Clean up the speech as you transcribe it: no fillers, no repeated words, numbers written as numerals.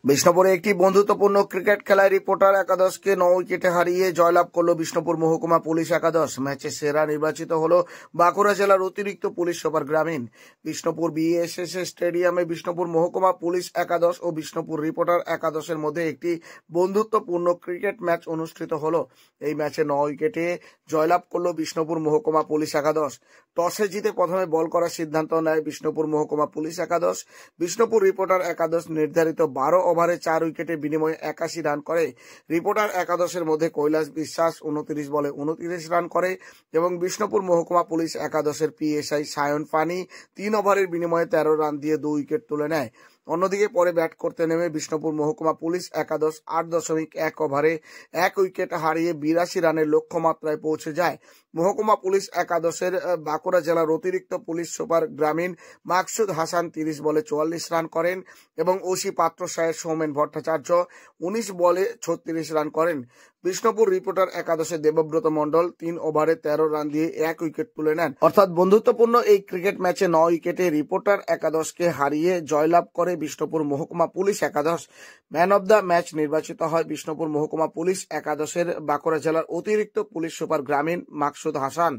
বিষ্ণুপুরে একটি বন্ধুত্বপূর্ণ ক্রিকেট খেলায় রিপোর্টার একাদশকে 9 উইকেটে হারিয়ে জয়লাভ করল বিষ্ণুপুর মহকুমা পুলিশ একাদশ। ম্যাচে সেরা নির্বাচিত হল বাঁকুড়া জেলার অতিরিক্ত পুলিশ সুপার গ্রামীণ। বিষ্ণুপুর বিএসএস স্টেডিয়ামে বিষ্ণুপুর মহকুমা পুলিশ একাদশ ও বিষ্ণুপুর রিপোর্টার একাদশের মধ্যে একটি বন্ধুত্বপূর্ণ ক্রিকেট ম্যাচ অনুষ্ঠিত হল। এই ম্যাচে 9 উইকেটে জয়লাভ করল বিষ্ণুপুর মহকুমা পুলিশ একাদশ। টসে জিতে প্রথমে বল করার সিদ্ধান্ত নেয় বিষ্ণুপুর মহকুমা পুলিশ একাদশ। বিষ্ণুপুর রিপোর্টার একাদশ নির্ধারিত 12 ওভারে 4 উইকেটের বিনিময়ে 81 রান করে। রিপোর্টার একাদশের মধ্যে কৈলাস বিশ্বাস 29 বলে 29 রান করে এবং বিষ্ণুপুর মহকুমা পুলিশ একাদশের পিএসআই সায়ন পানি 3 ওভারের বিনিময়ে 13 রান দিয়ে 2 উইকেট তুলে নেয়। অন্যদিকে পরে ব্যাট করতে নেমে বিষ্ণুপুর মহকুমা পুলিশ একাদশ 8.1 ওভারে 1 উইকেট হারিয়ে 82 রানের লক্ষ্যমাত্রায় পৌঁছে যায়। মহকুমা পুলিশ একাদশের বাঁকুড়া জেলার অতিরিক্ত পুলিশ সুপার গ্রামীণ মাকসুদ হাসান 30 বলে 44 রান করেন এবং ওসি পাত্র সাহেব সৌমেন ভট্টাচার্য 19 বলে 36 রান করেন। বিষ্ণুপুর রিপোর্টার একাদশে দেবব্রত মণ্ডল 3 ওভারে 13 রান দিয়ে 1 উইকেট তুলে নেন। অর্থাৎ বন্ধুত্বপূর্ণ এই ক্রিকেট ম্যাচে 9 উইকেটে রিপোর্টার একাদশকে হারিয়ে জয়লাভ করে বিষ্ণুপুর মহকুমা পুলিশ একাদশ। ম্যান অব দ্য ম্যাচ নির্বাচিত হয় বিষ্ণুপুর মহকুমা পুলিশ একাদশের বাঁকুড়া জেলার অতিরিক্ত পুলিশ সুপার গ্রামীণ মাকসুদ হাসান।